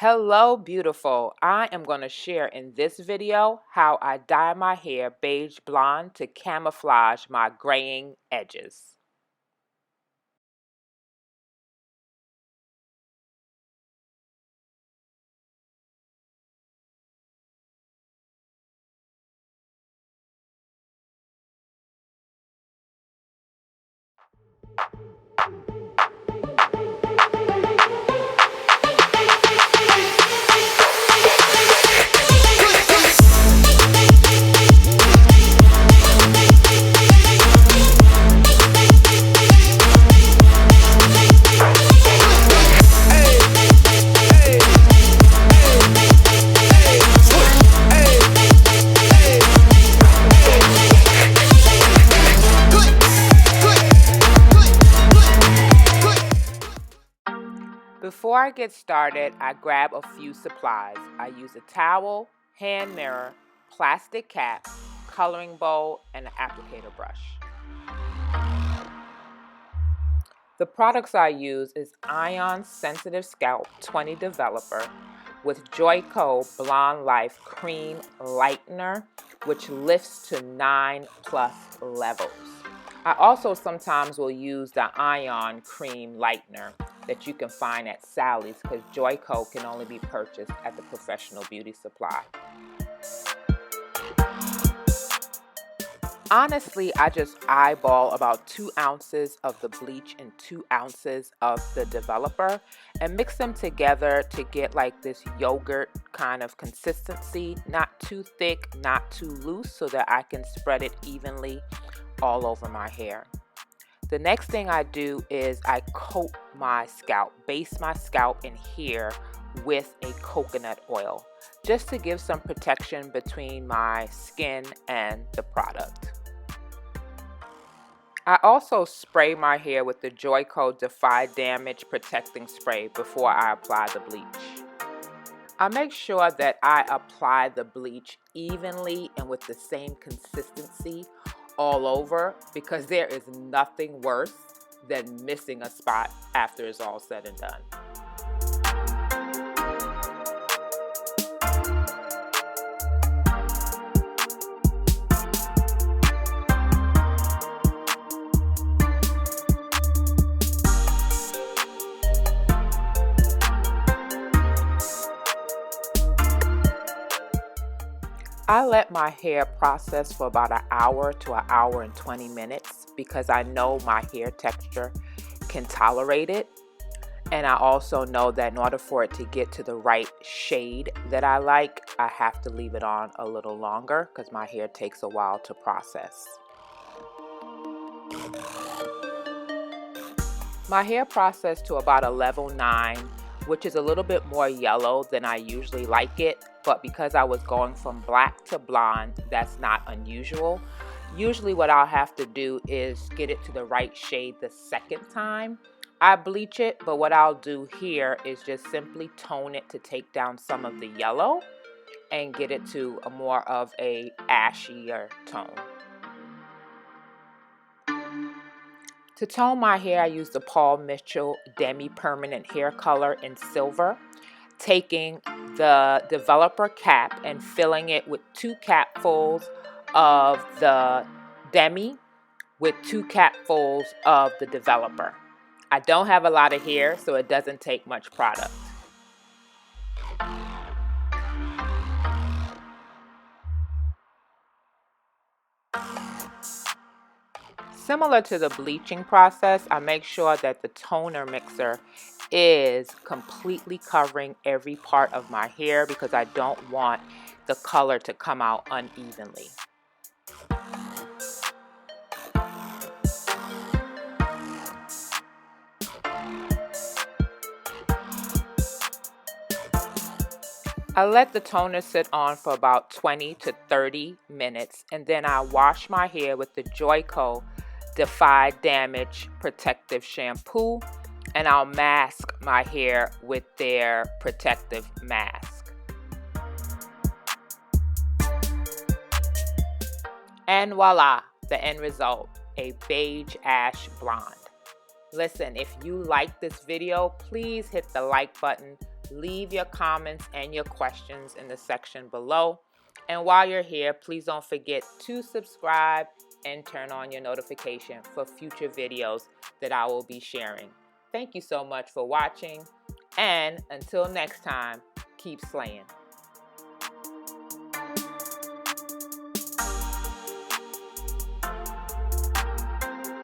Hello, beautiful. I am going to share in this video how I dye my hair beige blonde to camouflage my graying edges. Before I get started, I grab a few supplies. I use a towel, hand mirror, plastic cap, coloring bowl, and an applicator brush. The products I use is Ion Sensitive Scalp 20 Developer with Joico Blonde Life Cream Lightener, which lifts to 9+ levels. I also sometimes will use the Ion Cream Lightener that you can find at Sally's because Joico can only be purchased at the Professional Beauty Supply. Honestly, I just eyeball about 2 ounces of the bleach and 2 ounces of the developer and mix them together to get like this yogurt kind of consistency, not too thick, not too loose, so that I can spread it evenly all over my hair. The next thing I do is I coat my scalp, base my scalp and hair with a coconut oil, just to give some protection between my skin and the product. I also spray my hair with the Joico Defy Damage Protecting Spray before I apply the bleach. I make sure that I apply the bleach evenly and with the same consistency all over, because there is nothing worse than missing a spot after it's all said and done. I let my hair process for about an hour to an hour and 20 minutes because I know my hair texture can tolerate it. And I also know that in order for it to get to the right shade that I like, I have to leave it on a little longer because my hair takes a while to process. My hair processed to about a level 9, which is a little bit more yellow than I usually like it, but because I was going from black to blonde, that's not unusual. Usually what I'll have to do is get it to the right shade the second time I bleach it, but what I'll do here is just simply tone it to take down some of the yellow and get it to a more of a ashier tone. To tone my hair, I use the Paul Mitchell Demi Permanent Hair Color in Silver, taking the developer cap and filling it with 2 capfuls of the Demi with 2 capfuls of the developer. I don't have a lot of hair, so it doesn't take much product. Similar to the bleaching process, I make sure that the toner mixer is completely covering every part of my hair because I don't want the color to come out unevenly. I let the toner sit on for about 20 to 30 minutes and then I wash my hair with the Joico Defy Damage Protective Shampoo, and I'll mask my hair with their protective mask. And voila, the end result, a beige ash blonde. Listen, if you like this video, please hit the like button. Leave your comments and your questions in the section below. And while you're here, please don't forget to subscribe and turn on your notification for future videos that I will be sharing. Thank you so much for watching, and until next time, keep slaying.